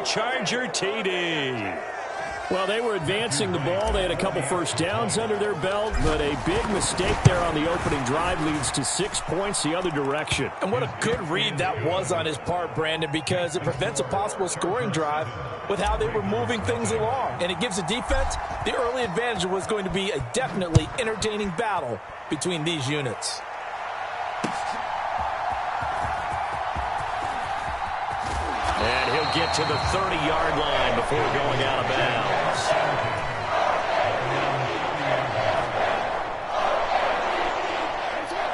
a Charger TD. Well, they were advancing the ball. They had a couple first downs under their belt, but a big mistake there on the opening drive leads to 6 points the other direction. And what a good read that was on his part, Brandon, because it prevents a possible scoring drive with how they were moving things along. And it gives the defense the early advantage. Was going to be a definitely entertaining battle between these units. And he'll get to the 30-yard line before going out of bounds.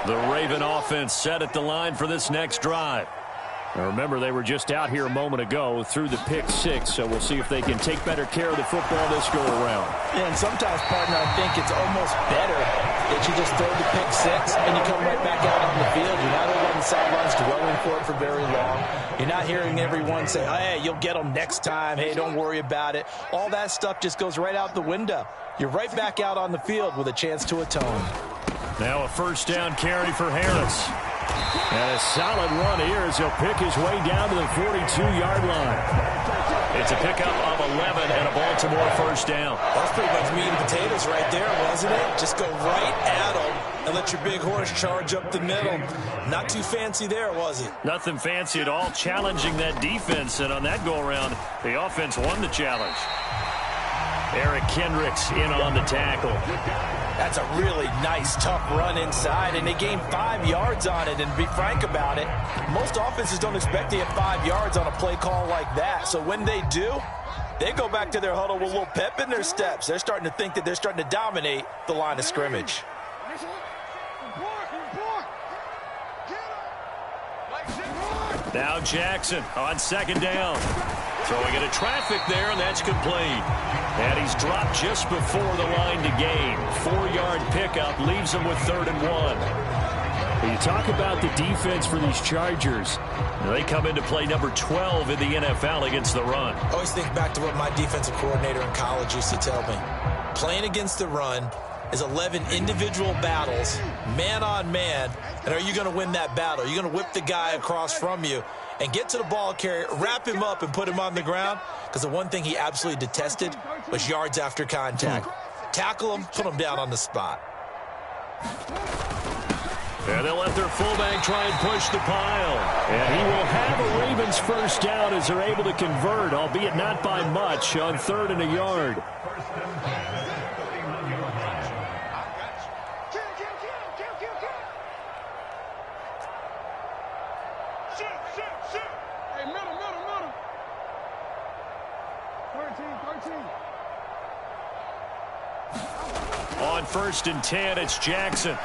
The Raven offense set at the line for this next drive. Now remember, they were just out here a moment ago through the pick six, so we'll see if they can take better care of the football this go-around. Yeah, and sometimes, partner, I think it's almost better that you just throw the pick six and you come right back out on the field. You're not over on the sidelines dwelling for it for very long. You're not hearing everyone say, hey, you'll get them next time. Hey, don't worry about it. All that stuff just goes right out the window. You're right back out on the field with a chance to atone. Now a first down carry for Harris. And a solid run here as he'll pick his way down to the 42-yard line. It's a pickup of 11 and a Baltimore first down. That's pretty much meat and potatoes right there, wasn't it? Just go right at them and let your big horse charge up the middle. Not too fancy there, was it? Nothing fancy at all, challenging that defense. And on that go-around, the offense won the challenge. Eric Kendricks in on the tackle. That's a really nice, tough run inside, and they gained 5 yards on it. And to be frank about it, most offenses don't expect to get 5 yards on a play call like that. So when they do, they go back to their huddle with a little pep in their steps. They're starting to think that they're starting to dominate the line of scrimmage. Now Jackson on second down. Throwing into traffic there, and that's complete. And he's dropped just before the line to gain. 4-yard pickup leaves him with 3rd and 1. When you talk about the defense for these Chargers, they come into play number 12 in the NFL against the run. I always think back to what my defensive coordinator in college used to tell me. Playing against the run is 11 individual battles, man on man, and are you going to win that battle? Are you going to whip the guy across from you and get to the ball carrier, wrap him up, and put him on the ground? Because the one thing he absolutely detested was yards after contact. Tackle him, put him down on the spot. And they'll let their fullback try and push the pile. And he will have a Ravens first down as they're able to convert, albeit not by much, on 3rd and a yard. On 1st and 10, it's Jackson.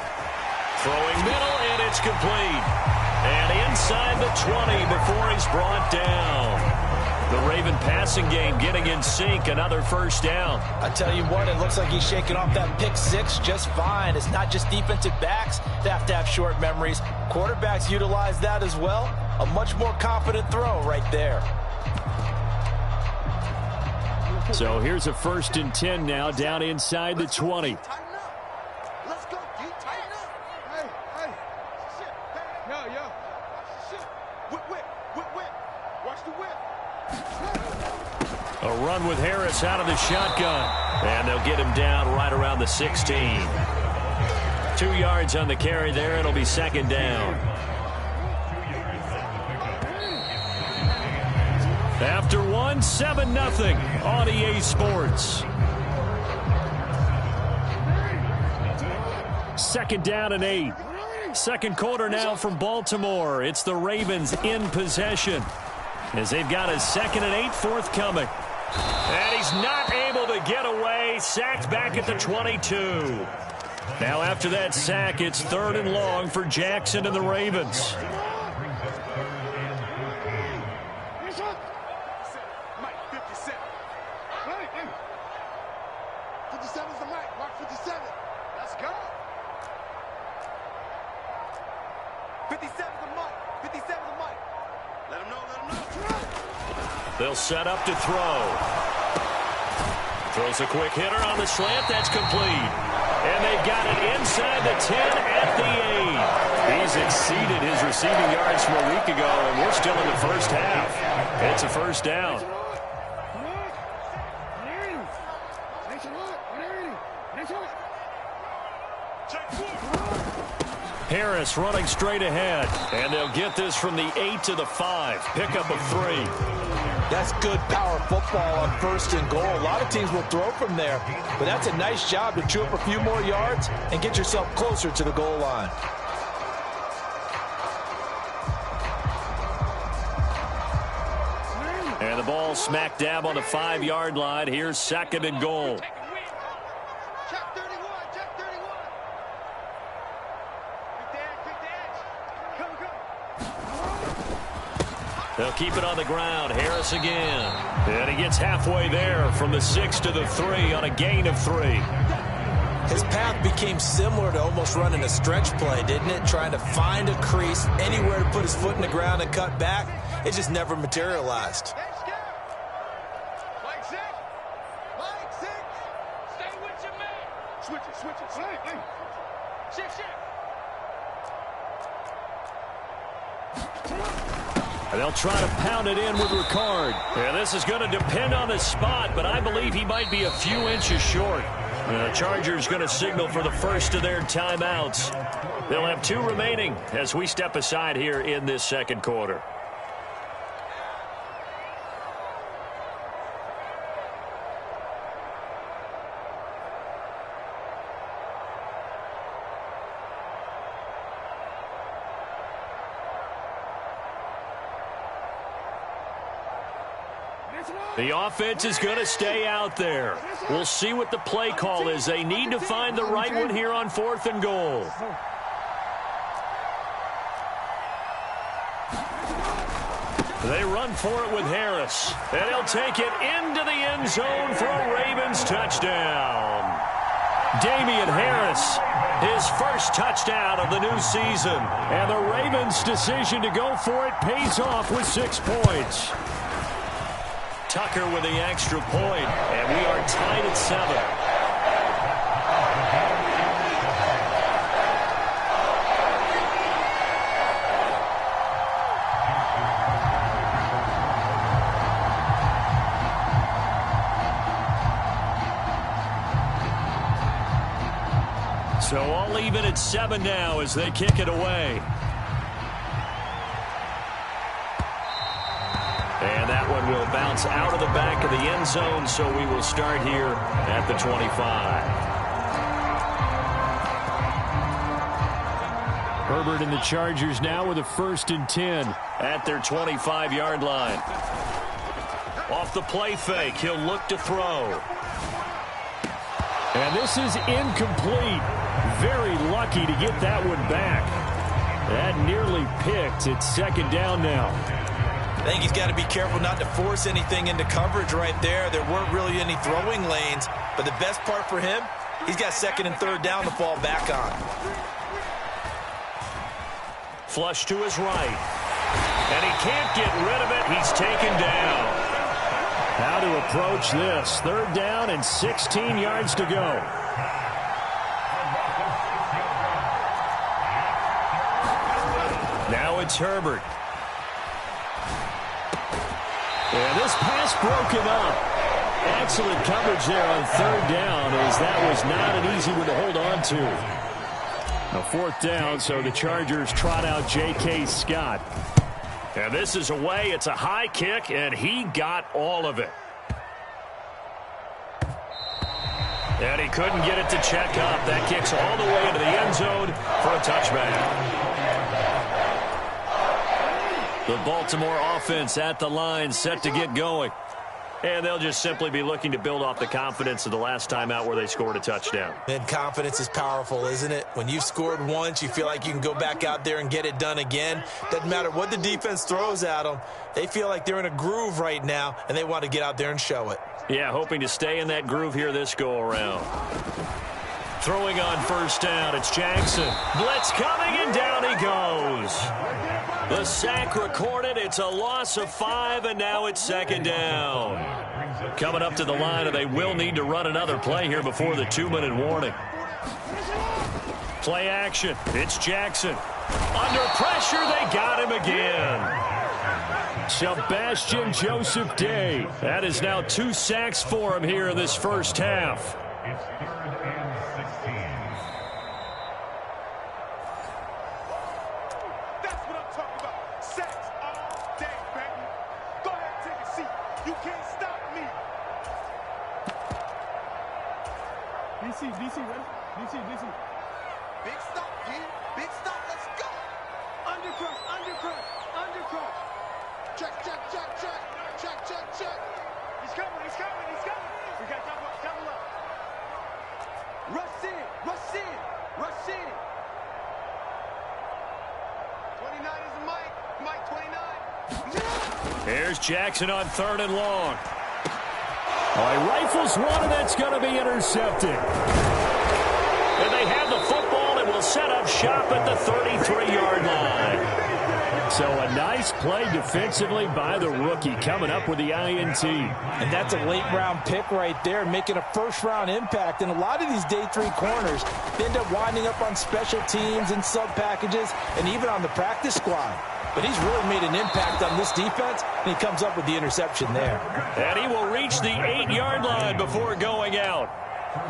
Throwing middle, and it's complete. And inside the 20 before he's brought down. The Raven passing game getting in sync, another first down. I tell you what, it looks like he's shaking off that pick six just fine. It's not just defensive backs that have to have short memories. Quarterbacks utilize that as well. A much more confident throw right there. So here's a 1st and 10 now, down inside the 20. Let's go. You tighten up. Hey. Shit. Yo. Whip. Watch the whip. A run with Harris out of the shotgun. And they'll get him down right around the 16. 2 yards on the carry there. It'll be 2nd down. After 1, 7-0 on EA Sports. 2nd down and 8. Second quarter now from Baltimore. It's the Ravens in possession as they've got a 2nd and 8 forthcoming. And he's not able to get away. Sacked back at the 22. Now after that sack, it's 3rd and long for Jackson and the Ravens. They'll set up to throw. Throws a quick hitter on the slant. That's complete. And they've got it inside the 10 at the 8. He's exceeded his receiving yards from a week ago, and we're still in the first half. It's a first down. Harris running straight ahead. And they'll get this from the 8 to the 5. Pickup of 3. That's good power football on 1st and goal. A lot of teams will throw from there, but that's a nice job to chew up a few more yards and get yourself closer to the goal line. And the ball smack dab on the 5-yard line. Here's 2nd and goal. Check 31, check 31. Quick dance. Come. They'll keep it on the ground. Harris again. And he gets halfway there from the 6 to the 3 on a gain of 3. His path became similar to almost running a stretch play, didn't it? Trying to find a crease, anywhere to put his foot in the ground and cut back. It just never materialized. Let's go. Line 6. Line 6. Stay with your man. Switch it. Shift. And they'll try to pound it in with Ricard. And this is going to depend on the spot, but I believe he might be a few inches short. The Chargers going to signal for the first of their timeouts. They'll have 2 remaining as we step aside here in this 2nd quarter. The offense is going to stay out there. We'll see what the play call is. They need to find the right one here on 4th and goal. They run for it with Harris. And he'll take it into the end zone for a Ravens touchdown. Damian Harris, his first touchdown of the new season. And the Ravens' decision to go for it pays off with 6 points. Tucker with the extra point, and we are tied at 7. So I'll leave it at 7 now as they kick it away. And that one will bounce out of the back of the end zone, so we will start here at the 25. Herbert and the Chargers now with a 1st and 10 at their 25-yard line. Off the play fake, he'll look to throw. And this is incomplete. Very lucky to get that one back. That nearly picked. It's 2nd down now. I think he's got to be careful not to force anything into coverage right there. There weren't really any throwing lanes, but the best part for him, he's got 2nd and 3rd down to fall back on. Flush to his right. And he can't get rid of it. He's taken down. How to approach this. 3rd down and 16 yards to go. Now it's Herbert. And this pass broken up. Excellent coverage there on 3rd down, as that was not an easy one to hold on to. A 4th down, so the Chargers trot out J.K. Scott. And this is away. It's a high kick, and he got all of it. And he couldn't get it to check up. That kicks all the way into the end zone for a touchback. The Baltimore offense at the line, set to get going. And they'll just simply be looking to build off the confidence of the last time out where they scored a touchdown. And confidence is powerful, isn't it? When you've scored once, you feel like you can go back out there and get it done again. Doesn't matter what the defense throws at them. They feel like they're in a groove right now, and they want to get out there and show it. Yeah, hoping to stay in that groove here this go-around. Throwing on 1st down, it's Jackson. Blitz coming, and down he goes. The sack recorded. It's a loss of 5, and now it's 2nd down. Coming up to the line, and they will need to run another play here before the 2-minute warning. Play action. It's Jackson. Under pressure, they got him again. Sebastian Joseph Day. That is now 2 sacks for him here in this 1st half. You can't stop me. DC, ready? DC. Big stop, G. Big stop. Let's go. Undercut. Check. He's coming. We got double up. Rush in. 29 is the Mike 29. Here's Jackson on 3rd and long. Oh, he rifles one, and that's going to be intercepted. And they have the football and will set up shop at the 33-yard line. So a nice play defensively by the rookie, coming up with the INT. And that's a late-round pick right there, making a first-round impact. And a lot of these day 3 corners, they end up winding up on special teams and sub-packages and even on the practice squad. But he's really made an impact on this defense, and he comes up with the interception there. And he will reach the 8-yard line before going out.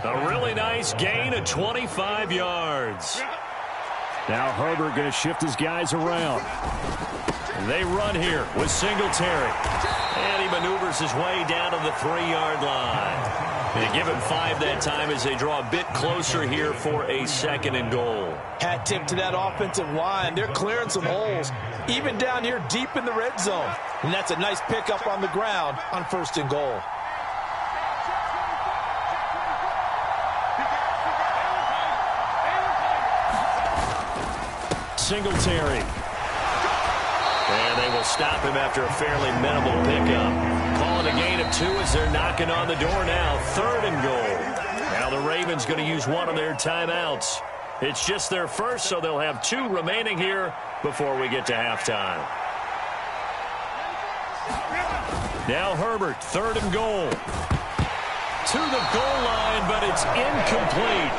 A really nice gain of 25 yards. Now Herbert going to shift his guys around. They run here with Singletary. And he maneuvers his way down to the 3-yard line. They give him 5 that time as they draw a bit closer here for a 2nd and goal. Hat tip to that offensive line. They're clearing some holes, even down here deep in the red zone. And that's a nice pickup on the ground on 1st and goal. Singletary. And they will stop him after a fairly minimal pickup. Calling a gain of 2 as they're knocking on the door now. 3rd and goal. Now the Ravens going to use one of their timeouts. It's just their first, so they'll have 2 remaining here before we get to halftime. Now Herbert, 3rd and goal. To the goal line, but it's incomplete.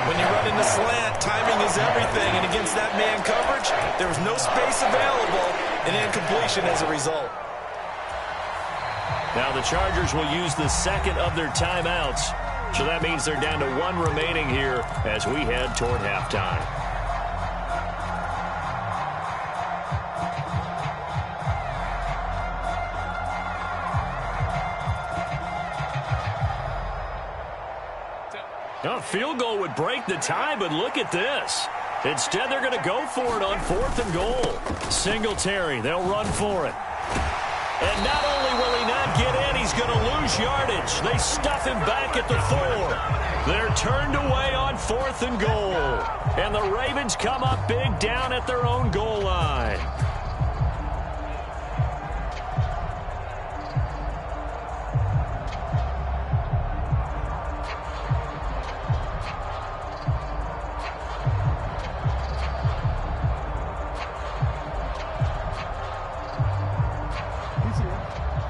When you run in the slant, timing is everything, and against that man coverage, there was no space available, and incompletion as a result. Now the Chargers will use the 2nd of their timeouts, so that means they're down to 1 remaining here as we head toward halftime. A field goal would break the tie, but look at this. Instead, they're going to go for it on 4th and goal. Singletary, they'll run for it. And not only will he not get in, he's going to lose yardage. They stuff him back at the 4. They're turned away on 4th and goal. And the Ravens come up big down at their own goal line.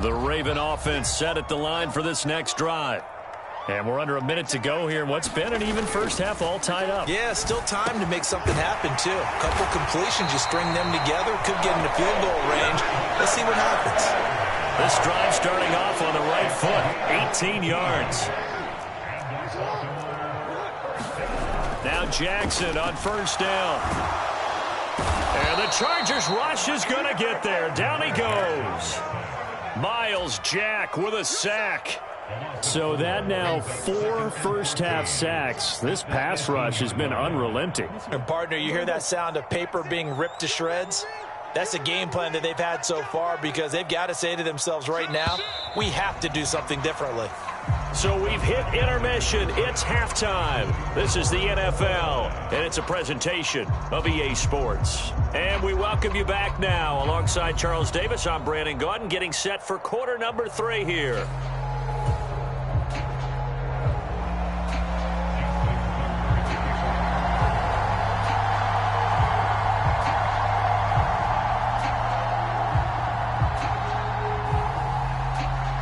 The Raven offense set at the line for this next drive. And we're under a minute to go here. What's been an even first half all tied up. Yeah, still time to make something happen, too. A couple completions, you string them together, could get into field goal range. Let's see what happens. This drive starting off on the right foot, 18 yards. Now Jackson on 1st down. And the Chargers rush is going to get there. Down he goes. Miles Jack with a sack. So that now 4 first-half sacks. This pass rush has been unrelenting. And, partner, you hear that sound of paper being ripped to shreds? That's the game plan that they've had so far because they've got to say to themselves right now, we have to do something differently. So we've hit intermission. It's halftime. This is the NFL, and it's a presentation of EA Sports. And we welcome you back now. Alongside Charles Davis, I'm Brandon Gaudin, getting set for quarter number 3 here.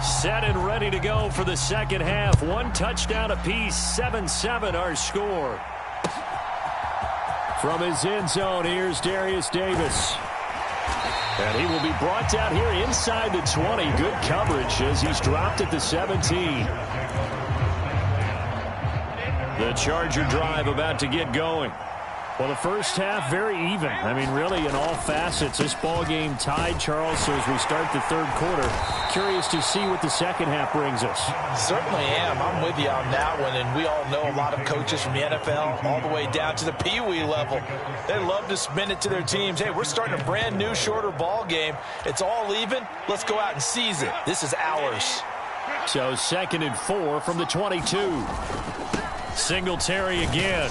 Set and ready to go for the second half. 1 touchdown apiece, 7-7 our score. From his end zone, here's Darius Davis. And he will be brought down here inside the 20. Good coverage as he's dropped at the 17. The Charger drive about to get going. Well, the first half, very even. I mean, really, in all facets, this ball game tied, Charles. So as we start the third quarter, curious to see what the second half brings us. Certainly am. I'm with you on that one. And we all know a lot of coaches from the NFL all the way down to the Pee Wee level. They love to spin it to their teams. Hey, we're starting a brand new, shorter ball game. It's all even. Let's go out and seize it. This is ours. So 2nd and 4 from the 22. Singletary again.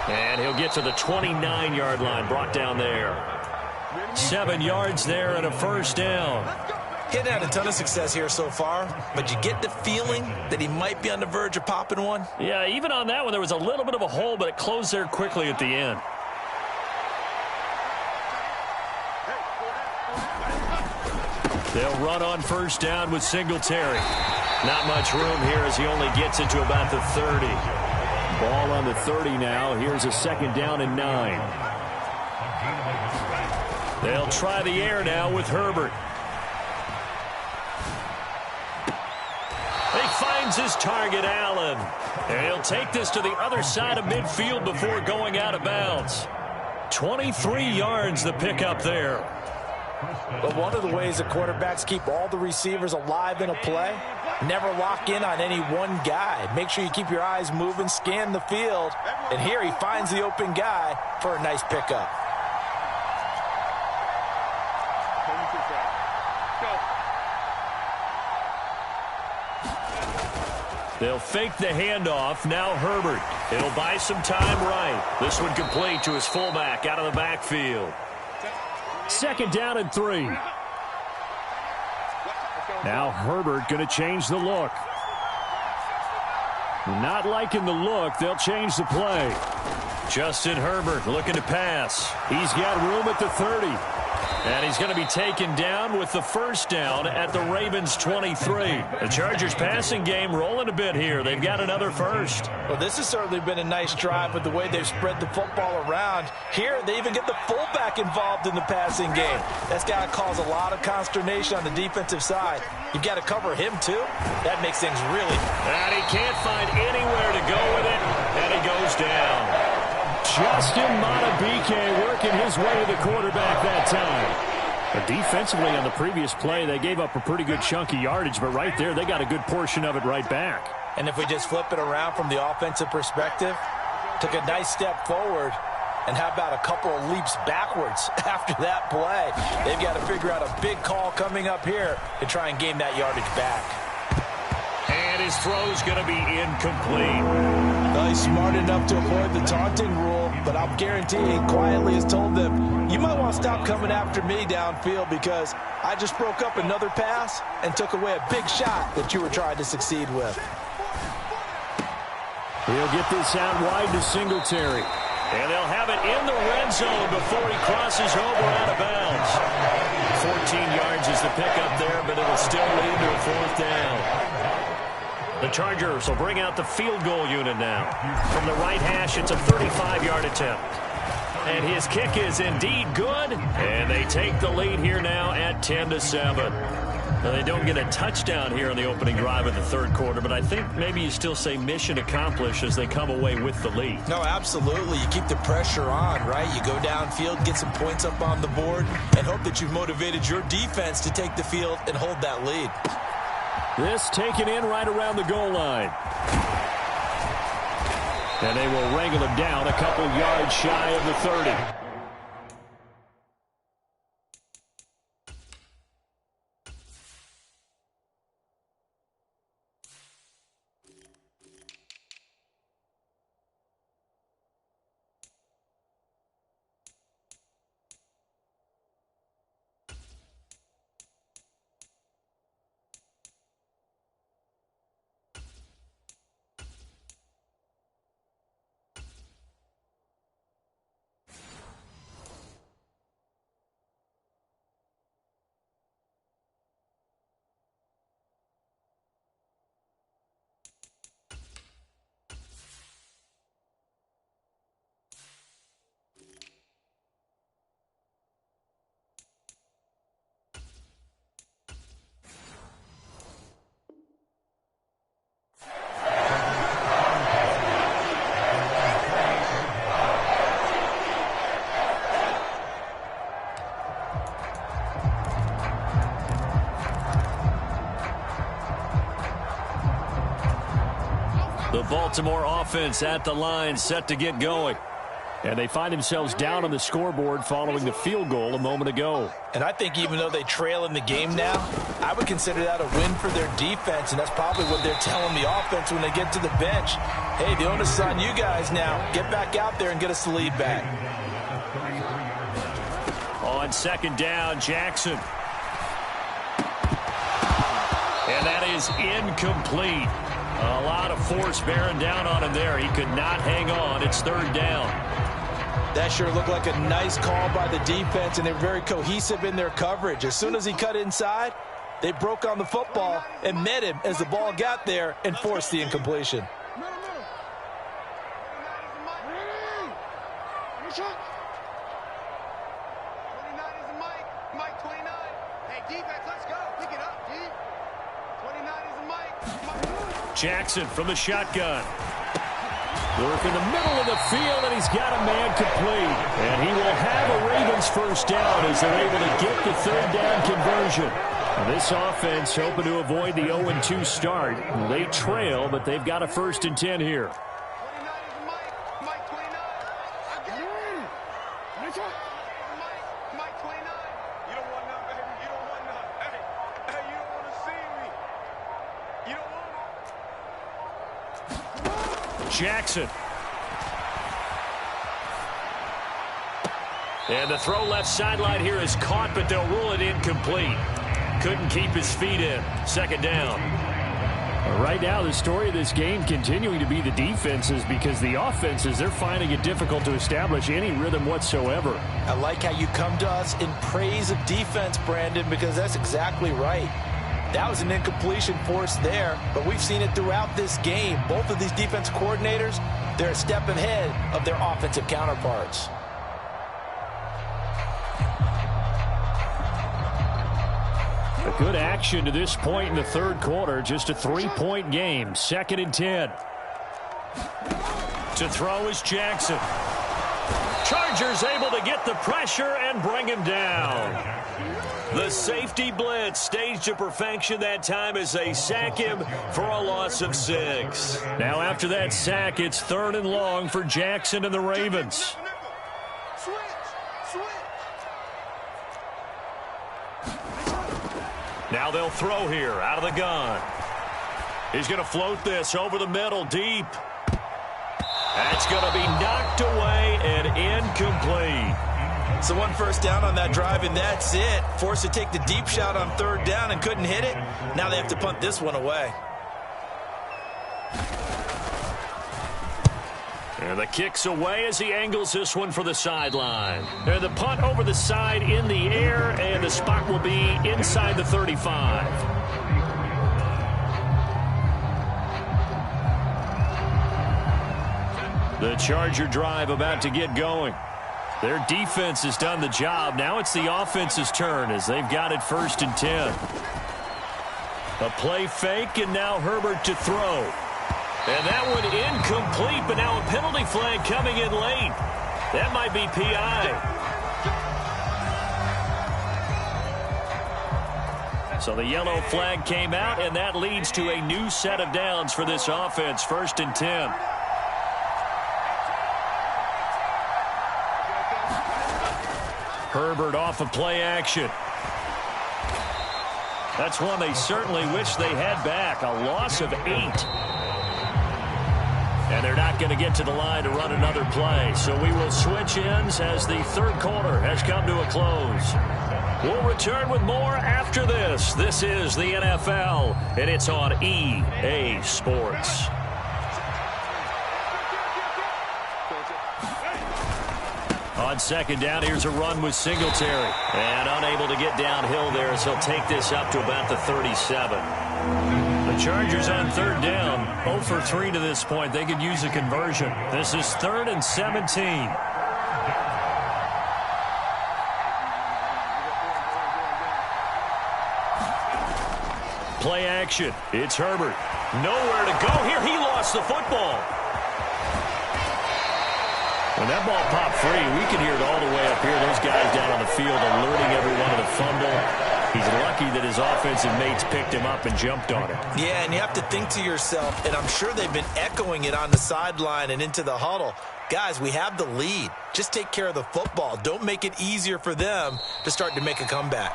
And he'll get to the 29-yard line, brought down there. 7 yards there and a first down. He hadn't had a ton of success here so far, but you get the feeling that he might be on the verge of popping one. Yeah, even on that one, there was a little bit of a hole, but it closed there quickly at the end. They'll run on first down with Singletary. Not much room here as he only gets it to about the 30. Ball on the 30 now. Here's a 2nd down and 9. They'll try the air now with Herbert. He finds his target, Allen. And he'll take this to the other side of midfield before going out of bounds. 23 yards the pickup there. But one of the ways the quarterbacks keep all the receivers alive in a play, never lock in on any one guy. Make sure you keep your eyes moving, scan the field. And here he finds the open guy for a nice pickup. They'll fake the handoff. Now Herbert. It'll buy some time right. This one complete to his fullback out of the backfield. 2nd down and 3. Now Herbert going to change the look. Not liking the look. They'll change the play. Justin Herbert looking to pass. He's got room at the 30. And he's going to be taken down with the first down at the Ravens 23. The Chargers passing game rolling a bit here. They've got another first. Well, this has certainly been a nice drive with the way they've spread the football around. Here, they even get the fullback involved in the passing game. That's got to cause a lot of consternation on the defensive side. You've got to cover him, too. That makes things really... And he can't find anywhere to go with it, and he goes down. Justin Madubuike working his way to the quarterback that time. But defensively on the previous play, they gave up a pretty good chunk of yardage, but right there, they got a good portion of it right back. And if we just flip it around from the offensive perspective, took a nice step forward, and how about a couple of leaps backwards after that play? They've got to figure out a big call coming up here to try and gain that yardage back. And his throw's going to be incomplete. Well, he's smart enough to avoid the taunting rule, but I'll guarantee he quietly has told them, you might want to stop coming after me downfield because I just broke up another pass and took away a big shot that you were trying to succeed with. He'll get this out wide to Singletary. And they'll have it in the red zone before he crosses over out of bounds. 14 yards is the pickup there, but it'll still lead to a 4th down. The Chargers will bring out the field goal unit now. From the right hash, it's a 35-yard attempt. And his kick is indeed good. And they take the lead here now at 10-7. Now, they don't get a touchdown here in the opening drive of the third quarter, but I think maybe you still say mission accomplished as they come away with the lead. No, absolutely. You keep the pressure on, right? You go downfield, get some points up on the board, and hope that you've motivated your defense to take the field and hold that lead. This taken in right around the goal line. And they will wrangle him down a couple yards shy of the 30. The Baltimore offense at the line, set to get going. And they find themselves down on the scoreboard following the field goal a moment ago. And I think even though they trail in the game now, I would consider that a win for their defense, and that's probably what they're telling the offense when they get to the bench. Hey, the onus is on you guys now. Get back out there and get us the lead back. On second down, Jackson. And that is incomplete. A lot of force bearing down on him there. He could not hang on. It's third down. That sure looked like a nice call by the defense, and they're very cohesive in their coverage. As soon as he cut inside, they broke on the football and met him as the ball got there and forced the incompletion. Jackson from the shotgun. Work in the middle of the field, and he's got a man complete. And he will have a Ravens first down as they're able to get the third down conversion. This offense hoping to avoid the 0-2 start. They trail, but they've got a 1st and 10 here. Jackson. And the throw left sideline here is caught, but they'll rule it incomplete. Couldn't keep his feet in. Second down. Right now, the story of this game continuing to be the defenses, because the offenses, they're finding it difficult to establish any rhythm whatsoever. I like how you come to us in praise of defense, Brandon, because that's exactly right. That was an incompletion forced there, but we've seen it throughout this game. Both of these defense coordinators, they're a step ahead of their offensive counterparts. A good action to this point in the third quarter. Just a 3-point game. 2nd and 10. To throw is Jackson. Chargers able to get the pressure and bring him down. The safety blitz staged to perfection that time as they sack him for a loss of 6. Now after that sack, it's 3rd and long for Jackson and the Ravens. Now they'll throw here out of the gun. He's going to float this over the middle deep. That's going to be knocked away and incomplete. So 1 first down on that drive, and that's it. Forced to take the deep shot on 3rd down and couldn't hit it. Now they have to punt this one away. And the kick's away as he angles this one for the sideline. And the punt over the side in the air, and the spot will be inside the 35. The Charger drive about to get going. Their defense has done the job. Now it's the offense's turn as they've got it 1st and 10. A play fake, and now Herbert to throw. And that one incomplete, but now a penalty flag coming in late. That might be PI. So the yellow flag came out, and that leads to a new set of downs for this offense. 1st and 10. Herbert off of play action. That's one they certainly wish they had back. A loss of 8. And they're not going to get to the line to run another play. So we will switch ends as the third quarter has come to a close. We'll return with more after this. This is the NFL, and it's on EA Sports. On second down, here's a run with Singletary. And unable to get downhill there, so he'll take this up to about the 37. The Chargers on 3rd down, 0 for 3 to this point. They could use a conversion. This is 3rd and 17. Play action. It's Herbert. Nowhere to go here. He lost the football. When that ball popped free, we can hear it all the way up here. Those guys down on the field alerting everyone of the fumble. He's lucky that his offensive mates picked him up and jumped on him. Yeah, and you have to think to yourself, and I'm sure they've been echoing it on the sideline and into the huddle. Guys, we have the lead. Just take care of the football. Don't make it easier for them to start to make a comeback.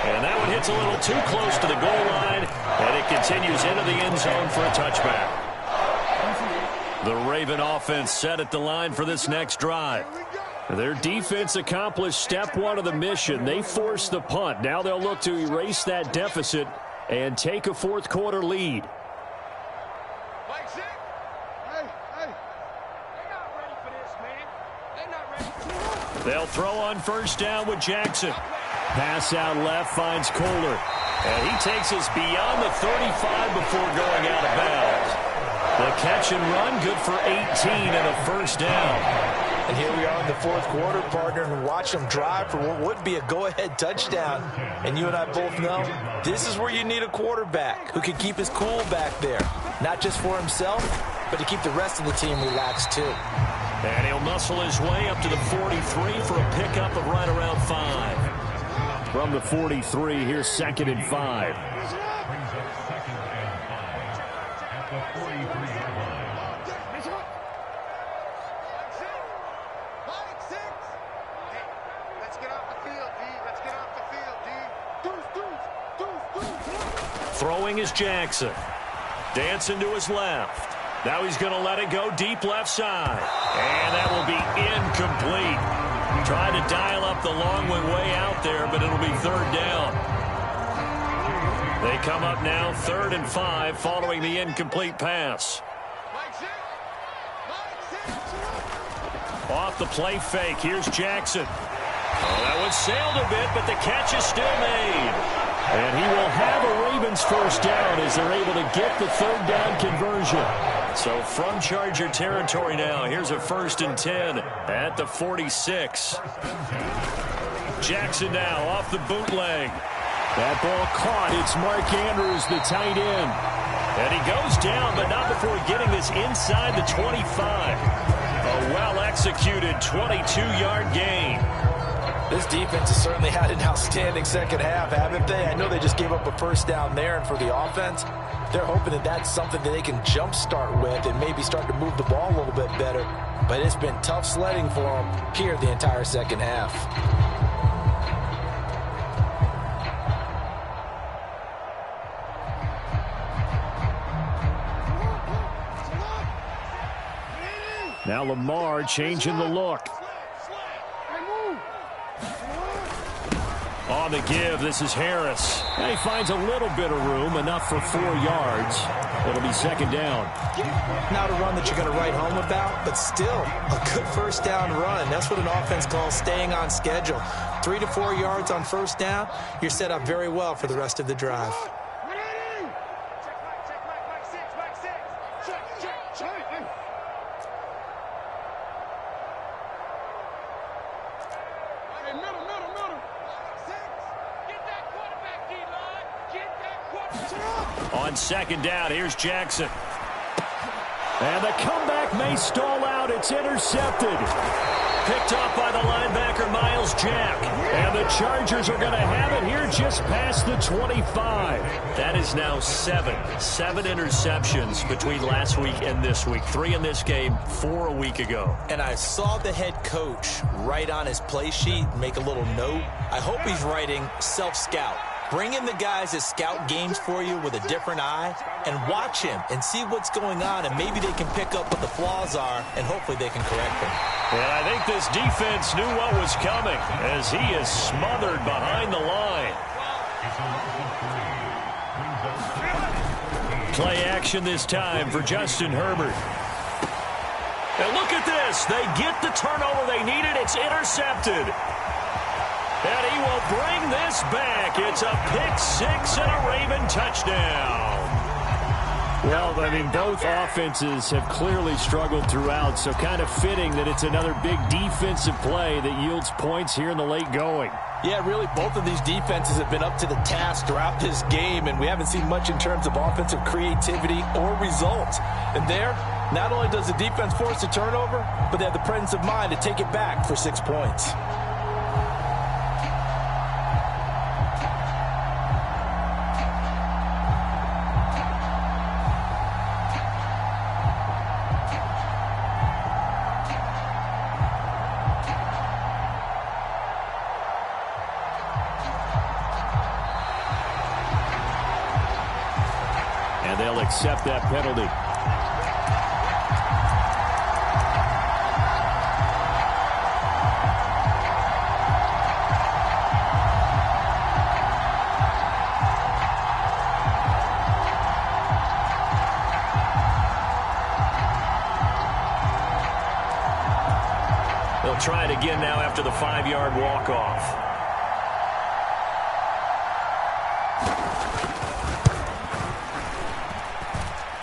And that one hits a little too close to the goal line, and it continues into the end zone for a touchback. The Raven offense set at the line for this next drive. Their defense accomplished step one of the mission. They forced the punt. Now they'll look to erase that deficit and take a fourth quarter lead. They'll throw on first down with Jackson. Pass out left finds Kohler. And he takes us beyond the 35 before going out of bounds. The catch and run good for 18 and a first down. And here we are in the fourth quarter, partner, and watch them drive for what would be a go-ahead touchdown. And you and I both know this is where you need a quarterback who can keep his cool back there. Not just for himself, but to keep the rest of the team relaxed too. And he'll muscle his way up to the 43 for a pickup of right around 5. From the 43, here's 2nd and 5. Throwing is Jackson. Dancing to his left. Now he's going to let it go deep left side. And that will be incomplete. Trying to dial up the long way out there, but it'll be third down. They come up now 3rd and 5 following the incomplete pass. Off the play fake, here's Jackson. Oh, that one sailed a bit, but the catch is still made. And he will have a Ravens first down as they're able to get the third down conversion. So from Charger territory now, here's a 1st and 10 at the 46. Jackson now off the bootleg. That ball caught. It's Mark Andrews, the tight end. And he goes down, but not before getting this inside the 25. A well-executed 22-yard gain. This defense has certainly had an outstanding second half, haven't they? I know they just gave up a first down there, and for the offense, they're hoping that that's something that they can jumpstart with and maybe start to move the ball a little bit better. But it's been tough sledding for them here the entire second half. Now Lamar changing the look. On the give, this is Harris. And he finds a little bit of room, enough for 4 yards. It'll be 2nd down. Not a run that you're going to write home about, but still a good first down run. That's what an offense calls staying on schedule. 3 to 4 yards on first down, you're set up very well for the rest of the drive. On 2nd down, here's Jackson. And the comeback may stall out. It's intercepted. Picked up by the linebacker, Miles Jack. And the Chargers are going to have it here just past the 25. That is now 7 interceptions between last week and this week. 3 in this game, 4 a week ago. And I saw the head coach write on his play sheet, make a little note. I hope he's writing self-scout. Bring in the guys that scout games for you with a different eye and watch him and see what's going on, and maybe they can pick up what the flaws are, and hopefully they can correct them. And I think this defense knew what was coming as he is smothered behind the line. Play action this time for Justin Herbert. And look at this. They get the turnover they needed. It's intercepted. And he will bring this back. It's a pick-6 and a Raven touchdown. Well, I mean, both offenses have clearly struggled throughout, so kind of fitting that it's another big defensive play that yields points here in the late going. Yeah, really, both of these defenses have been up to the task throughout this game, and we haven't seen much in terms of offensive creativity or results. And there, not only does the defense force a turnover, but they have the presence of mind to take it back for 6 points. And they'll accept that penalty. They'll try it again now after the 5-yard walk-off.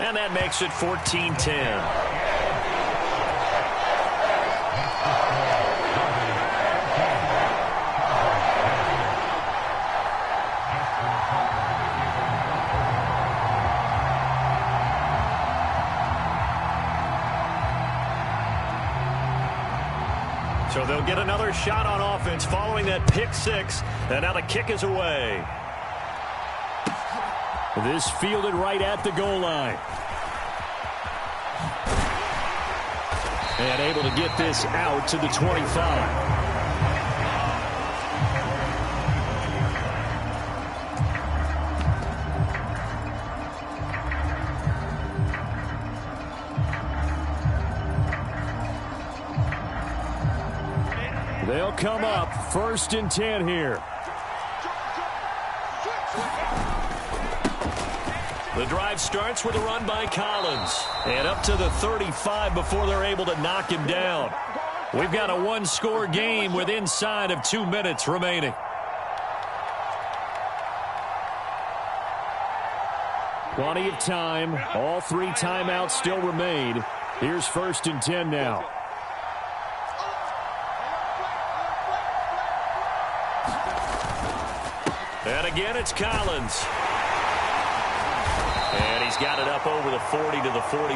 And that makes it 14-10. So they'll get another shot on offense following that pick six. And now the kick is away. This fielded right at the goal line. And able to get this out to the 25. They'll come up 1st and 10 here. The drive starts with a run by Collins. And up to the 35 before they're able to knock him down. We've got a one-score game with inside of 2 minutes remaining. Plenty of time. All 3 timeouts still remain. Here's 1st and 10 now. And again, it's Collins. And he's got it up over the 40 to the 41.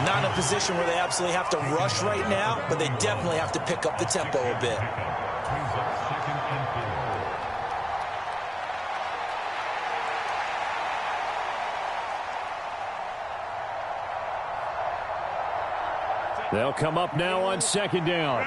Not in a position where they absolutely have to rush right now, but they definitely have to pick up the tempo a bit. They'll come up now on 2nd down.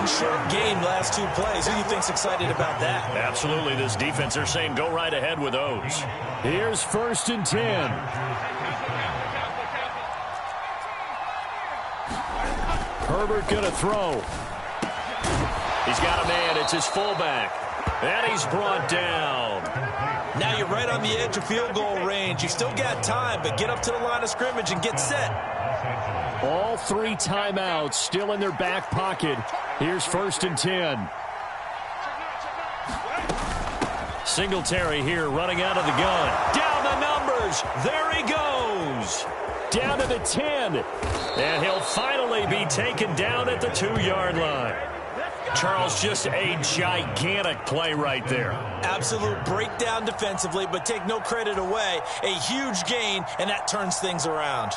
Short game, last 2 plays. Who do you think's excited about that? Absolutely. This defense, they're saying go right ahead with those. Here's 1st and 10. Herbert gonna throw. He's got a man. It's his fullback. And he's brought down. Now you're right on the edge of field goal range. You've still got time, but get up to the line of scrimmage and get set. All 3 timeouts still in their back pocket. Here's 1st and 10. Singletary here running out of the gun. Down the numbers. There he goes. Down to the 10. And he'll finally be taken down at the 2-yard line. Charles, just a gigantic play right there. Absolute breakdown defensively, but take no credit away. A huge gain, and that turns things around.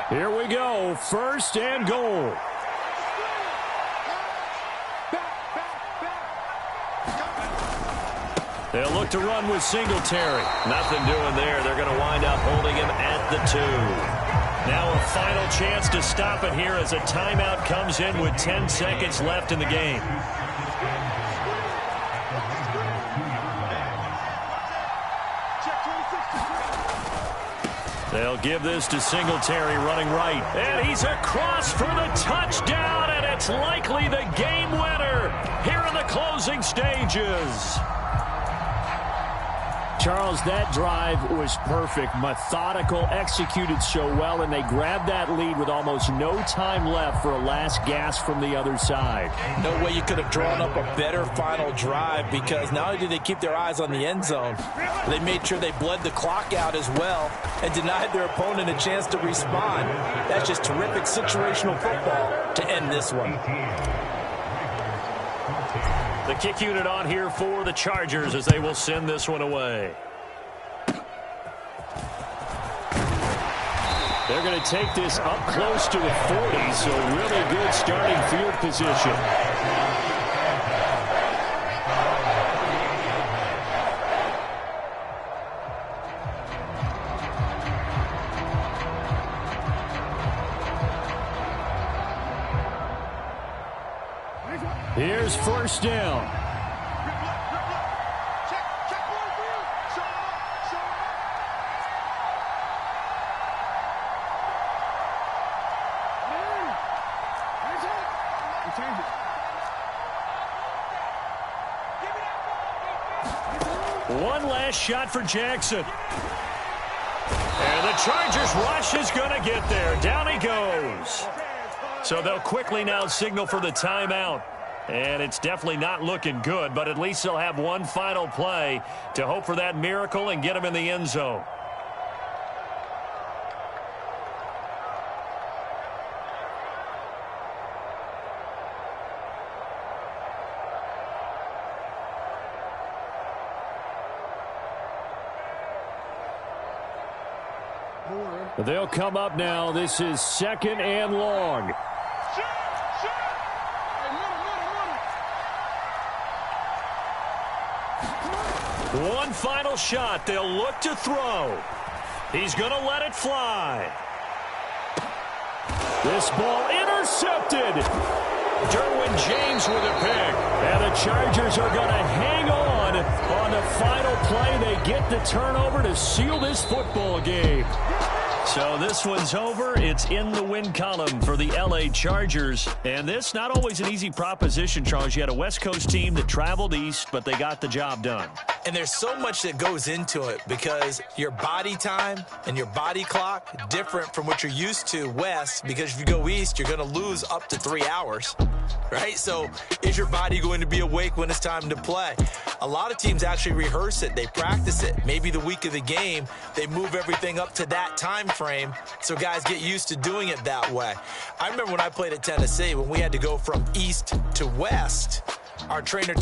Here we go. 1st and goal. They'll look to run with Singletary. Nothing doing there. They're going to wind up holding him at the 2. Now a final chance to stop it here as a timeout comes in with 10 seconds left in the game. They'll give this to Singletary running right. And he's across for the touchdown, and it's likely the game winner here in the closing stages. Charles, that drive was perfect, methodical, executed so well, and they grabbed that lead with almost no time left for a last gasp from the other side. No way you could have drawn up a better final drive, because not only did they keep their eyes on the end zone, they made sure they bled the clock out as well and denied their opponent a chance to respond. That's just terrific situational football to end this one. The kick unit on here for the Chargers as they will send this one away. They're going to take this up close to the 40, so really good starting field position. Here's first down. One last shot for Jackson. And the Chargers rush is going to get there. Down he goes. So they'll quickly now signal for the timeout. And it's definitely not looking good, but at least they'll have one final play to hope for that miracle and get him in the end zone. They'll come up now. This is 2nd and long. One final shot. They'll look to throw. He's going to let it fly. This ball intercepted. Derwin James with a pick. And the Chargers are going to hang on the final play. They get the turnover to seal this football game. So this one's over. It's in the win column for the L.A. Chargers. And this, not always an easy proposition, Charles. You had a West Coast team that traveled east, but they got the job done. And there's so much that goes into it because your body time and your body clock different from what you're used to west, because if you go east, you're going to lose up to 3 hours, right? So is your body going to be awake when it's time to play? A lot of teams actually rehearse it. They practice it. Maybe the week of the game, they move everything up to that time frame so guys get used to doing it that way. I remember when I played at Tennessee, when we had to go from east to west, our trainer